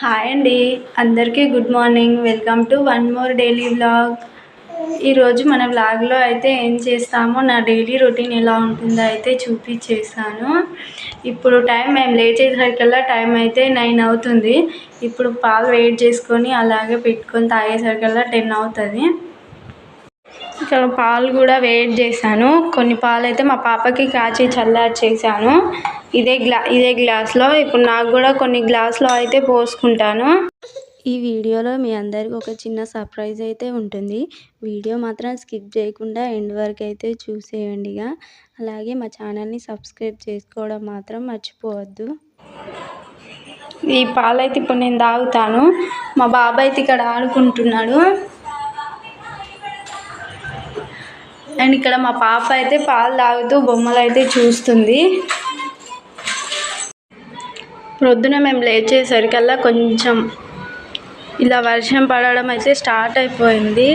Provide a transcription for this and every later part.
Hi అండి. అందరికీ good morning. Welcome to one more daily vlog. ఈరోజు మన వ్లాగ్లో అయితే ఏం చేస్తామో, నా డైలీ రొటీన్ ఎలా ఉంటుందో అయితే చూపించేస్తాను. ఇప్పుడు మేము లేచేసరికల్లా టైం అయితే 9 అవుతుంది. ఇప్పుడు పాలు వేడి చేసుకొని అలాగే పెట్టుకొని తాగేసరికల్లా 10 అవుతుంది. ఇక్కడ పాలు కూడా వేడి చేశాను. కొన్ని పాలు అయితే మా పాపకి కాచి చల్లార్చేసాను. ఇదే గ్లాస్లో ఇప్పుడు నాకు కూడా కొన్ని గ్లాస్లో అయితే పోసుకుంటాను. ఈ వీడియోలో మీ అందరికి ఒక చిన్న సర్ప్రైజ్ అయితే ఉంటుంది. వీడియో మాత్రం స్కిప్ చేయకుండా ఎండ్ వరకు అయితే చూసేయండిగా. అలాగే మా ఛానల్ని సబ్స్క్రైబ్ చేసుకోవడం మాత్రం మర్చిపోవద్దు. ఈ పాలు అయితే ఇప్పుడు నేను తాగుతాను. మా బాబాయ్ అయితే ఇక్కడ ఆడుకుంటున్నాడు. అండ్ ఇక్కడ మా పాప అయితే పాలు తాగుతూ బొమ్మలు అయితే చూస్తుంది. ప్రొద్దున మేము లేచేసరికల్లా కొంచెం ఇలా వర్షం పడడం అయితే స్టార్ట్ అయిపోయింది.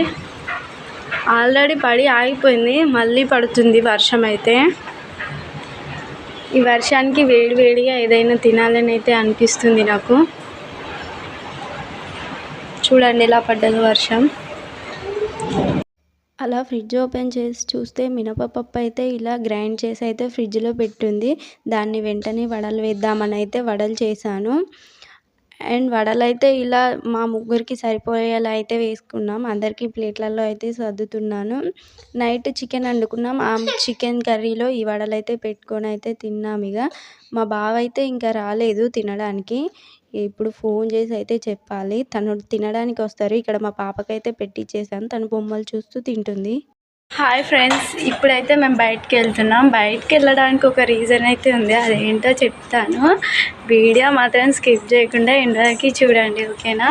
ఆల్రెడీ పడి ఆగిపోయింది, మళ్ళీ పడుతుంది వర్షం అయితే. ఈ వర్షానికి వేడివేడిగా ఏదైనా తినాలని అయితే అనిపిస్తుంది నాకు. చూడండి ఎలా పడ్డది వర్షం. అలా ఫ్రిడ్జ్ ఓపెన్ చేసి చూస్తే మినపప్పు అయితే ఇలా గ్రైండ్ చేసి అయితే ఫ్రిడ్జ్లో పెట్టుంది. దాన్ని వెంటనే వడలు వేద్దామని అయితే వడలు చేశాను. అండ్ వడలు అయితే ఇలా మా ముగ్గురికి సరిపోయేలా అయితే వేసుకున్నాం. అందరికీ ప్లేట్లలో అయితే సర్దుతున్నాను. Night chicken వండుకున్నాం. ఆ చికెన్ కర్రీలో ఈ వడలు అయితే పెట్టుకొని అయితే తిన్నాం. ఇక మా బావ అయితే ఇంకా రాలేదు తినడానికి. ఇప్పుడు ఫోన్ చేసి అయితే చెప్పాలి, తను తినడానికి వస్తారు. ఇక్కడ మా పాపకైతే పెట్టించేసాను, తను బొమ్మలు చూస్తూ తింటుంది. హాయ్ ఫ్రెండ్స్, ఇప్పుడైతే మేము బయటికి వెళ్తున్నాం. బయటికి వెళ్ళడానికి ఒక రీజన్ అయితే ఉంది, అదేంటో చెప్తాను. వీడియో మాత్రం స్కిప్ చేయకుండా ఎండ్ వరకు చూడండి, ఓకేనా?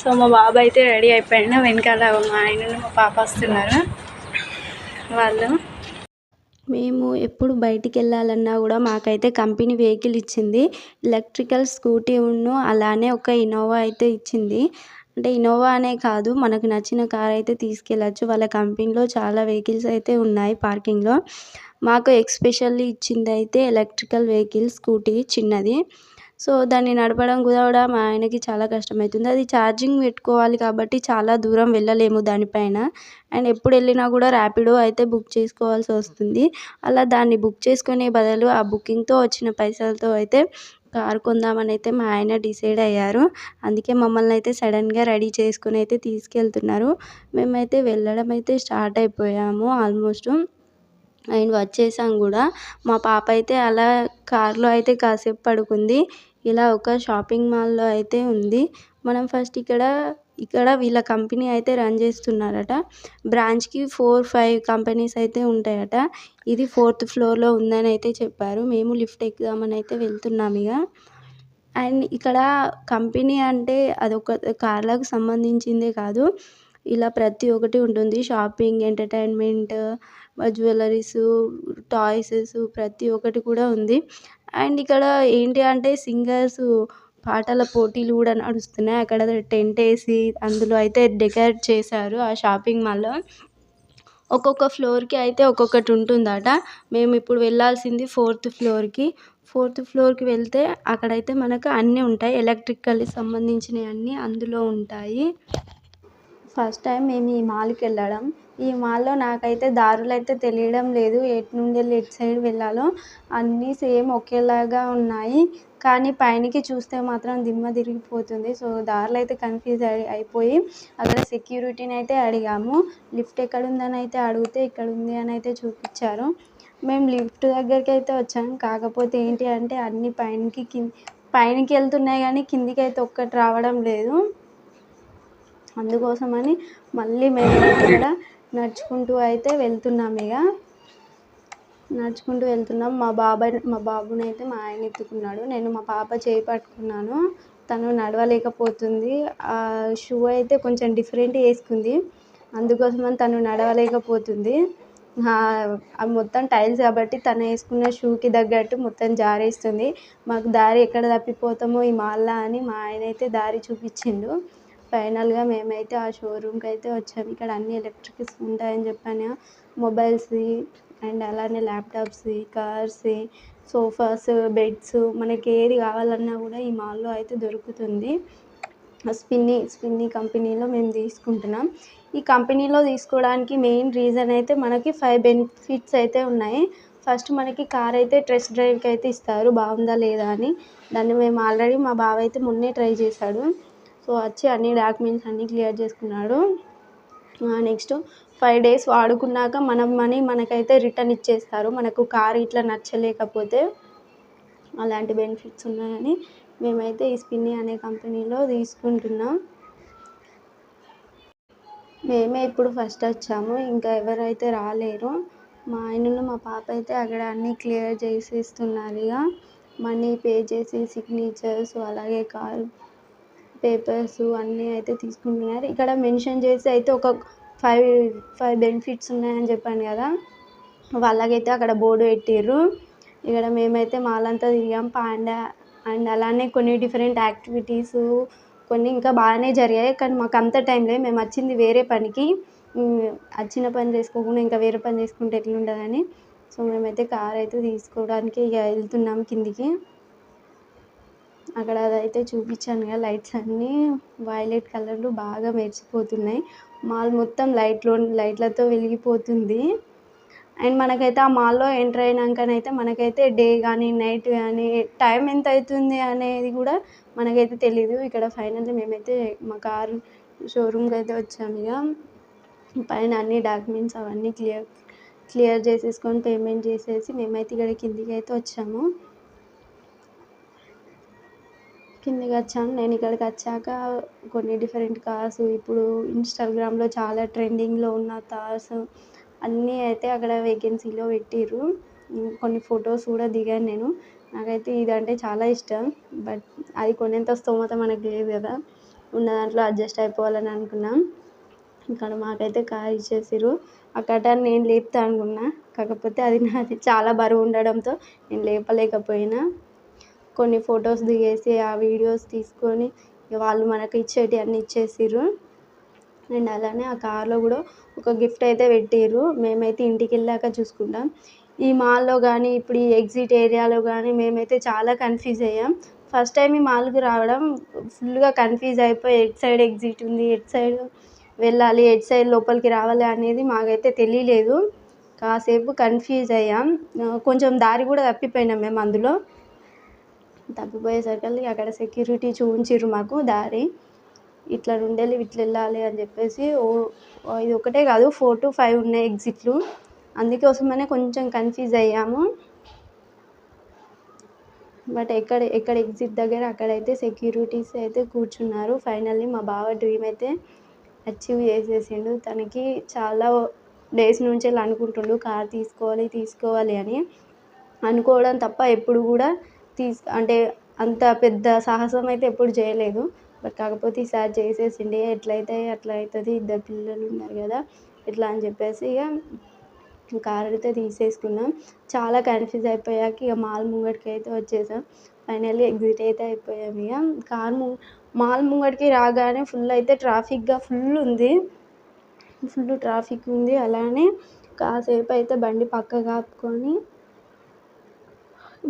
సో మా బాబు అయితే రెడీ అయిపోయాడు. వెనకాల మా ఆయన మా పాప వస్తున్నారు. మేము ఎప్పుడు బయటికి వెళ్ళాలన్నా కూడా మాకైతే కంపెనీ వెహికల్ ఇచ్చింది. ఎలక్ట్రికల్ స్కూటీ అలానే ఒక ఇన్నోవా అయితే ఇచ్చింది. అంటే ఇన్నోవా అనే కాదు, మనకు నచ్చిన కార్ అయితే తీసుకెళ్ళచ్చు. వాళ్ళ కంపెనీలో చాలా వెహికల్స్ అయితే ఉన్నాయి పార్కింగ్లో. మాకు ఎక్స్పెషల్లీ ఇచ్చింది అయితే ఎలక్ట్రికల్ వెహికల్ స్కూటీ చిన్నది. సో దాన్ని నడపడం కూడా మా ఆయనకి చాలా కష్టమవుతుంది. అది ఛార్జింగ్ పెట్టుకోవాలి కాబట్టి చాలా దూరం వెళ్ళలేము దానిపైన. అండ్ ఎప్పుడు వెళ్ళినా కూడా ర్యాపిడో అయితే బుక్ చేసుకోవాల్సి వస్తుంది. అలా దాన్ని బుక్ చేసుకునే బదులు ఆ బుకింగ్తో వచ్చిన పైసలతో అయితే కారు కొందామని అయితే మా ఆయన డిసైడ్ అయ్యారు. అందుకే మమ్మల్ని అయితే సడన్గా రెడీ చేసుకుని అయితే తీసుకెళ్తున్నారు. మేమైతే వెళ్ళడం అయితే స్టార్ట్ అయిపోయాము ఆల్మోస్ట్. అండ్ వచ్చేసాం కూడా. మా పాప అయితే అలా కార్లో అయితే కాసేపు పడుకుంది. ఇలా ఒక షాపింగ్ మాల్లో అయితే ఉంది. మనం ఫస్ట్ ఇక్కడ వీళ్ళ కంపెనీ అయితే రన్ చేస్తున్నారట. బ్రాంచ్కి 4-5 కంపెనీస్ అయితే ఉంటాయట. ఇది 4th ఫ్లోర్లో ఉందని అయితే చెప్పారు. మేము లిఫ్ట్ ఎక్కుదామని అయితే వెళ్తున్నాం ఇక. అండ్ ఇక్కడ కంపెనీ అంటే అదొక కార్లకు సంబంధించిందే కాదు, ఇలా ప్రతి ఒక్కటి ఉంటుంది. షాపింగ్, ఎంటర్టైన్మెంట్, జ్యువెలరీస్, టాయ్స్ ప్రతి ఒక్కటి కూడా ఉంది. అండ్ ఇక్కడ ఏంటి అంటే సింగర్స్ పాటల పోటీలు కూడా నడుస్తున్నాయి. అక్కడ టెంట్ వేసి అందులో అయితే డెకరేట్ చేశారు ఆ షాపింగ్ మాల్లో. ఒక్కొక్క ఫ్లోర్కి అయితే ఒక్కొక్కటి ఉంటుందట. మేము ఇప్పుడు వెళ్ళాల్సింది 4th ఫ్లోర్కి. 4th ఫ్లోర్కి వెళ్తే అక్కడైతే మనకు అన్నీ ఉంటాయి, ఎలక్ట్రికల్కి సంబంధించినవి అన్నీ అందులో ఉంటాయి. ఫస్ట్ టైం మేము ఈ మాల్కి వెళ్ళడం. ఈ మాల్లో నాకైతే దారులు అయితే తెలియడం లేదు, ఎటు నుండి వెళ్ళి ఎటు సైడ్ వెళ్ళాలో. అన్నీ సేమ్ ఒకేలాగా ఉన్నాయి, కానీ పైనకి చూస్తే మాత్రం దిమ్మ తిరిగిపోతుంది. సో దారులు అయితే కన్ఫ్యూజ్ అయిపోయి అక్కడ సెక్యూరిటీని అయితే అడిగాము. లిఫ్ట్ ఎక్కడ ఉందని అయితే అడిగితే ఇక్కడ ఉంది అని అయితే చూపించారు. మేము లిఫ్ట్ దగ్గరికి అయితే వచ్చాము. కాకపోతే ఏంటి అంటే అన్నీ పైనకి వెళ్తున్నాయి కానీ కిందికి అయితే ఒక్కటి రావడం లేదు. అందుకోసమని మళ్ళీ మేము ఇక్కడ నడుచుకుంటూ అయితే వెళ్తున్నాం. ఇక నడుచుకుంటూ వెళ్తున్నాం. మా బాబుని అయితే మా ఆయన ఎత్తుకున్నాడు. నేను మా పాప చేయి పట్టుకున్నాను. తను నడవలేకపోతుంది. ఆ షూ అయితే కొంచెం డిఫరెంట్ వేసుకుంది, అందుకోసమని తను నడవలేకపోతుంది. మొత్తం టైల్స్ కాబట్టి తను వేసుకున్న షూకి తగ్గట్టు మొత్తం జారేస్తుంది. మాకు దారి ఎక్కడ తప్పిపోతామో ఈ మాల్లో అని మా ఆయన అయితే దారి చూపించిండు. ఫైనల్గా మేమైతే ఆ షోరూమ్కి అయితే వచ్చాము. ఇక్కడ అన్ని ఎలక్ట్రికల్స్ ఉంటాయని చెప్పాను. మొబైల్స్ అండ్ అలానే ల్యాప్టాప్స్, కార్స్, సోఫాస్, బెడ్స్ మనకి ఏది కావాలన్నా కూడా ఈ మాల్లో అయితే దొరుకుతుంది. స్పిన్నీ కంపెనీలో మేము తీసుకుంటున్నాం. ఈ కంపెనీలో తీసుకోవడానికి మెయిన్ రీజన్ అయితే మనకి 5 బెనిఫిట్స్ అయితే ఉన్నాయి. ఫస్ట్ మనకి కార్ అయితే టెస్ట్ డ్రైవ్కి అయితే ఇస్తారు, బాగుందా లేదా అని. దాన్ని మేము ఆల్రెడీ మా బావ అయితే మొన్నే ట్రై చేశాడు. సో వచ్చి అన్ని డాక్యుమెంట్స్ అన్నీ క్లియర్ చేసుకున్నాడు. నెక్స్ట్ 5 డేస్ వాడుకున్నాక మన మనీ మనకైతే రిటర్న్ ఇచ్చేస్తారు, మనకు కార్ ఇట్లా నచ్చలేకపోతే. అలాంటి బెనిఫిట్స్ ఉన్నాయని మేమైతే ఈ స్పిన్నీ అనే కంపెనీలో తీసుకుంటున్నాం. మేమే ఇప్పుడు ఫస్ట్ వచ్చాము, ఇంకా ఎవరైతే రాలేరు. మా ఆయనను మా పాప అయితే అక్కడ అన్నీ క్లియర్ చేసేస్తున్నారు. ఇక మనీ పే చేసి సిగ్నేచర్స్ అలాగే కార్ పేపర్స్ అన్నీ అయితే తీసుకుంటున్నారు. ఇక్కడ మెన్షన్ చేసి అయితే ఒక 5 బెనిఫిట్స్ ఉన్నాయని చెప్పాను కదా, వాళ్ళకైతే అక్కడ బోర్డు పెట్టిర్రు. ఇక్కడ మేమైతే మాల్ అంతా తిరిగాం. పాండా అండ్ అలానే కొన్ని డిఫరెంట్ యాక్టివిటీస్ కొన్ని ఇంకా బాగానే జరిగాయి. కానీ మాకు అంత టైం లేదు, మేము వచ్చింది వేరే పనికి. వచ్చిన పని చేసుకోకుండా ఇంకా వేరే పని చేసుకుంటే ఎట్లుంటుందని. సో మేమైతే కార్ అయితే తీసుకోవడానికి ఇక వెళ్తున్నాం కిందికి. అక్కడ అదైతే చూపించాను కదా, లైట్స్ అన్నీ వైలెట్ కలర్లో బాగా మెరిసిపోతున్నాయి. మాల్ మొత్తం లైట్లతో వెలిగిపోతుంది. అండ్ మనకైతే ఆ మాల్లో ఎంటర్ అయినాకనైతే మనకైతే డే కానీ నైట్ కానీ టైం ఎంత అవుతుంది అనేది కూడా మనకైతే తెలీదు. ఇక్కడ ఫైనల్లీ మేమైతే మా కారు షోరూమ్కి అయితే వచ్చాము. ఇక పైన అన్ని డాక్యుమెంట్స్ అవన్నీ క్లియర్ చేసేసుకొని పేమెంట్ చేసేసి మేమైతే ఇక్కడ కిందికి అయితే వచ్చాము. కిందికి వచ్చాము. నేను ఇక్కడికి వచ్చాక కొన్ని డిఫరెంట్ కార్స్, ఇప్పుడు ఇన్స్టాగ్రామ్లో చాలా ట్రెండింగ్లో ఉన్న కార్స్ అన్నీ అయితే అక్కడ వేకెన్సీలో పెట్టిర్రు. కొన్ని ఫొటోస్ కూడా దిగాను నేను. నాకైతే ఇదంటే చాలా ఇష్టం, బట్ అది కొనేంత స్తోమత మనకు లేదు కదా, ఉన్న దాంట్లో అడ్జస్ట్ అయిపోవాలని అనుకున్నాం. ఇక్కడ మాకైతే కార్ ఇచ్చేసిర్రు. ఆ కర్టన్ నేను లేపుతా అనుకున్నా, కాకపోతే అది నాది చాలా బరువు ఉండడంతో నేను లేపలేకపోయినా. కొన్ని ఫొటోస్ దిగేసి ఆ వీడియోస్ తీసుకొని వాళ్ళు మనకు ఇచ్చేటివి అన్నీ ఇచ్చేసిర్రు. అండ్ అలానే ఆ కార్లో కూడా ఒక గిఫ్ట్ అయితే పెట్టిర్రు, మేమైతే ఇంటికి వెళ్ళాక చూసుకుంటాం. ఈ మాల్లో కానీ ఇప్పుడు ఈ ఎగ్జిట్ ఏరియాలో కానీ మేమైతే చాలా కన్ఫ్యూజ్ అయ్యాం. ఫస్ట్ టైం ఈ మాల్కి రావడం ఫుల్గా కన్ఫ్యూజ్ అయిపోయి ఎటు సైడ్ ఎగ్జిట్ ఉంది, ఎటు సైడ్ వెళ్ళాలి, ఎటు సైడ్ లోపలికి రావాలి అనేది మాకైతే తెలియలేదు. కాసేపు కన్ఫ్యూజ్ అయ్యాం, కొంచెం దారి కూడా తప్పిపోయినాం మేము. అందులో తప్పిపోయేసరికి అక్కడ సెక్యూరిటీ చూపించిర్రు మాకు దారి, ఇట్లా ఉండేది ఇట్లా వెళ్ళాలి అని చెప్పేసి. ఇది ఒకటే కాదు 4 to 5 ఉన్నాయి ఎగ్జిట్లు, అందుకోసమనే కొంచెం కన్ఫ్యూజ్ అయ్యాము. బట్ ఎక్కడ ఎగ్జిట్ దగ్గర అక్కడైతే సెక్యూరిటీస్ అయితే కూర్చున్నారు. ఫైనల్లీ మా బావ డ్రీమ్ అయితే అచీవ్ చేసేసిండు. తనకి చాలా డేస్ నుంచి అనుకుంటుండు కార్ తీసుకోవాలి అని. అనుకోవడం తప్ప ఎప్పుడు కూడా అంటే అంత పెద్ద సాహసం అయితే ఎప్పుడు చేయలేదు. బట్ కాకపోతే ఈసారి చేసేసిండే, ఎట్లయితే అట్లా అవుతుంది, 2 పిల్లలు ఉన్నారు కదా ఇట్లా అని చెప్పేసి ఇక కార్ అయితే తీసేసుకున్నాం. చాలా కన్ఫ్యూజ్ అయిపోయాక ఇక మాల్ ముంగటికి అయితే వచ్చేసాం. ఫైనల్లీ ఎగ్జిట్ అయితే అయిపోయాం. ఇక మాల్ ముంగటికి రాగానే ఫుల్ అయితే ఫుల్ ట్రాఫిక్ ఉంది. అలానే కాసేపు అయితే బండి పక్కకు ఆపుకొని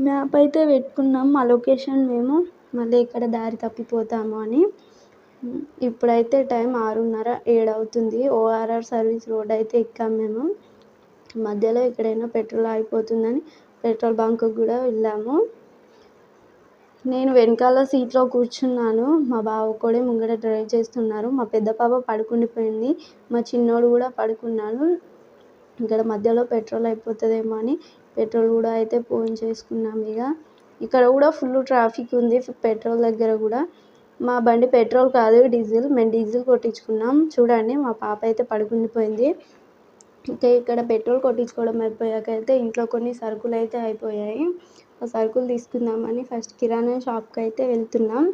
మ్యాప్ అయితే పెట్టుకున్నాం మా లొకేషన్ మేము, మళ్ళీ ఇక్కడ దారి తప్పిపోతాము అని. ఇప్పుడైతే టైం 6:30, 7 అవుతుంది. ORR సర్వీస్ రోడ్ అయితే ఎక్కాము మేము. మధ్యలో ఎక్కడైనా పెట్రోల్ అయిపోతుందని పెట్రోల్ బంక్కి కూడా వెళ్ళాము. నేను వెనకాల సీట్లో కూర్చున్నాను, మా బావ ఒక్కడే ముంగట డ్రైవ్ చేస్తున్నారు. మా పెద్ద పాప పడుకుండిపోయింది, మా చిన్నోడు కూడా పడుకున్నాడు. ఇక్కడ మధ్యలో పెట్రోల్ అయిపోతుందేమో అని పెట్రోల్ కూడా అయితే పోయించేసుకున్నాం. ఇక్కడ కూడా ఫుల్ ట్రాఫిక్ ఉంది పెట్రోల్ దగ్గర కూడా. మా బండి పెట్రోల్ కాదు డీజిల్, మేము డీజిల్ కొట్టించుకున్నాం. చూడండి మా పాప అయితే పడుకుండిపోయింది. ఇక్కడ పెట్రోల్ కొట్టించుకోవడం అయిపోయాక అయితే ఇంట్లో కొన్ని సరుకులు అయితే అయిపోయాయి. ఆ సరుకులు తీసుకుందామని ఫస్ట్ కిరాణా షాప్కి అయితే వెళ్తున్నాం.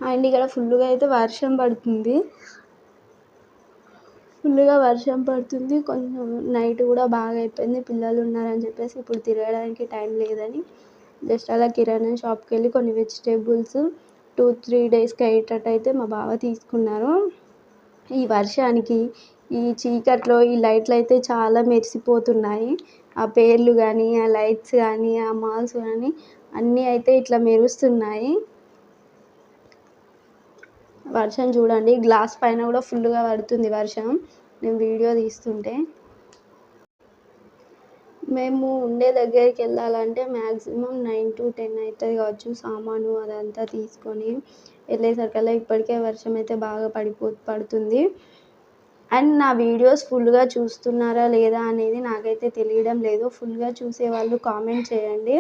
అండ్ ఇక్కడ ఫుల్గా అయితే వర్షం పడుతుంది. కొంచెం నైట్ కూడా బాగా అయిపోయింది, పిల్లలు ఉన్నారని చెప్పేసి ఇప్పుడు తిరగడానికి టైం లేదని జస్ట్ అలా కిరాణా షాప్కి వెళ్ళి కొన్ని వెజిటేబుల్స్ 2-3 డేస్కి అయ్యేటట్టు అయితే మా బావ తీసుకున్నారు. ఈ వర్షానికి ఈ చీకట్లో ఈ లైట్లు అయితే చాలా మెరిసిపోతున్నాయి. ఆ పేర్లు కానీ, ఆ లైట్స్ కానీ, ఆ మాల్స్ కానీ అన్నీ అయితే ఇట్లా మెరుస్తున్నాయి. వర్షం చూడండి, గ్లాస్ పైన కూడా ఫుల్గా పడుతుంది వర్షం నేను వీడియో తీస్తుంటే. మేము ఉండే దగ్గరికి వెళ్ళాలంటే మ్యాక్సిమం 9 to 10 అవుతుంది కావచ్చు. సామాను అదంతా తీసుకొని వెళ్ళేసరికల్లా ఇప్పటికే వర్షం అయితే బాగా పడుతుంది. అండ్ నా వీడియోస్ ఫుల్గా చూస్తున్నారా లేదా అనేది నాకైతే తెలియడం లేదు. ఫుల్గా చూసేవాళ్ళు కామెంట్ చేయండి.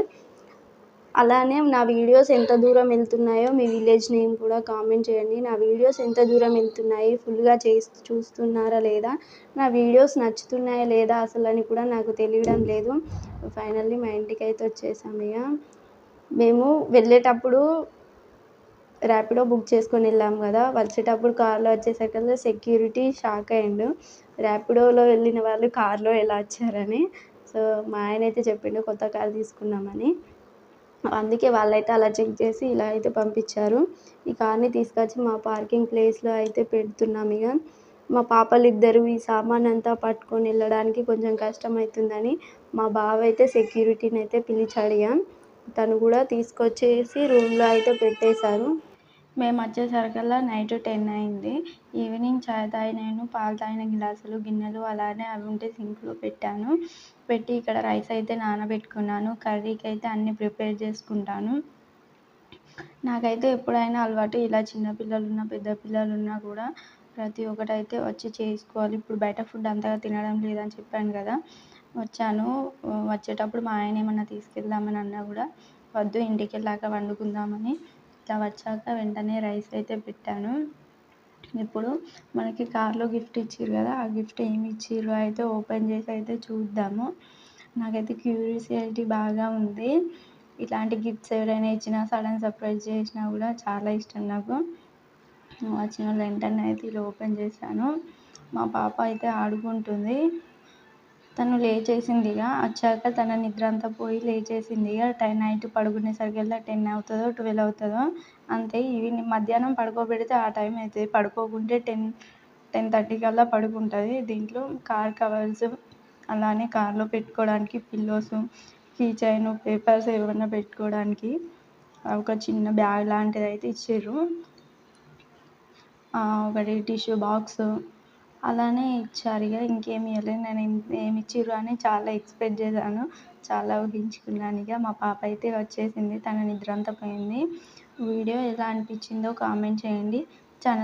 అలానే నా వీడియోస్ ఎంత దూరం వెళ్తున్నాయో మీ విలేజ్ నేమ్ కూడా కామెంట్ చేయండి. నా వీడియోస్ ఎంత దూరం వెళ్తున్నాయి, ఫుల్గా చూస్తున్నారా లేదా, నా వీడియోస్ నచ్చుతున్నాయా లేదా అసలు అని కూడా నాకు తెలియడం లేదు. ఫైనల్లీ మా ఇంటికి అయితే వచ్చేసాము. ఇక మేము వెళ్ళేటప్పుడు ర్యాపిడో బుక్ చేసుకొని వెళ్ళాము కదా, వచ్చేటప్పుడు కార్లో వచ్చేసరికల్లా సెక్యూరిటీ షాక్ అయ్యిండు. ర్యాపిడోలో వెళ్ళిన వాళ్ళు కార్లో ఎలా వచ్చారని. సో మా ఆయన అయితే చెప్పిండు కొత్త కార్ తీసుకున్నామని. అందుకే వాళ్ళైతే అలా చెక్ చేసి ఇలా అయితే పంపించారు. ఈ కార్ని తీసుకొచ్చి మా పార్కింగ్ ప్లేస్లో అయితే పెడుతున్నాం. ఇక మా పాపలిద్దరూ ఈ సామాన్ అంతా పట్టుకొని వెళ్ళడానికి కొంచెం కష్టమవుతుందని మా బావ అయితే సెక్యూరిటీని అయితే పిలిచాడు. ఇక తను కూడా తీసుకొచ్చేసి రూమ్లో అయితే పెట్టేశారు. మేము వచ్చేసరికల్లా నైట్ 10 అయింది. ఈవినింగ్ చాయ్ తాగినాను, పాలు తాగిన గ్లాసులు, గిన్నెలు అలానే అవి ఉంటే సింక్లో పెట్టాను. పెట్టి ఇక్కడ రైస్ అయితే నానబెట్టుకున్నాను. కర్రీకి అయితే అన్నీ ప్రిపేర్ చేసుకుంటాను. నాకైతే ఎప్పుడైనా అలవాటు, ఇలా చిన్నపిల్లలున్నా పెద్ద పిల్లలున్నా కూడా ప్రతి ఒక్కటైతే వచ్చి చేసుకోవాలి. ఇప్పుడు బయట ఫుడ్ అంతగా తినడం లేదని చెప్పాను కదా. వచ్చేటప్పుడు మా ఆయన ఏమన్నా తీసుకెళ్దామని అన్నా కూడా వద్దు, ఇంటికి వెళ్ళాక వండుకుందామని ఇట్లా వచ్చాక వెంటనే రైస్ అయితే పెట్టాను. ఇప్పుడు మనకి కార్లో గిఫ్ట్ ఇచ్చారు కదా, ఆ గిఫ్ట్ ఏమి ఇచ్చారో అయితే ఓపెన్ చేసి అయితే చూద్దాము. నాకైతే క్యూరియాసిటీ బాగా ఉంది. ఇట్లాంటి గిఫ్ట్స్ ఎవరైనా ఇచ్చినా, సడన్ సర్ప్రైజ్ చేసినా కూడా చాలా ఇష్టం నాకు. వచ్చిన వెంటనే అయితే ఇలా ఓపెన్ చేశాను. మా పాప అయితే ఆడుకుంటుంది. తను లేచేసింది. ఇక వచ్చాక తన నిద్ర అంతా పోయి లేచేసింది. ఇక నైట్ పడుకునేసరికల్లా 10 అవుతుందో 12 అవుతుందో అంతే. ఈవినింగ్ మధ్యాహ్నం పడుకోబెడితే ఆ టైం అవుతుంది, పడుకోకుంటే 10-10:30 కల్లా పడుకుంటుంది. దీంట్లో కార్ కవర్స్, అలానే కార్లో పెట్టుకోవడానికి పిల్లోస్, కీ చైన్, పేపర్స్ ఏమైనా పెట్టుకోవడానికి ఒక చిన్న బ్యాగ్ లాంటిది అయితే ఇచ్చారు. ఒకటి టిష్యూ బాక్స్ అలానే ఇచ్చారు. ఇక ఇంకేమి ఇవ్వలేదు. నేను ఏమి ఇచ్చిర్రు అని చాలా ఎక్స్పెక్ట్ చేశాను, చాలా ఊహించుకున్నాను. ఇక మా పాప అయితే వచ్చేసింది, తన నిద్ర అంతా పోయింది. వీడియో ఎలా అనిపించిందో కామెంట్ చేయండి. ఛానల్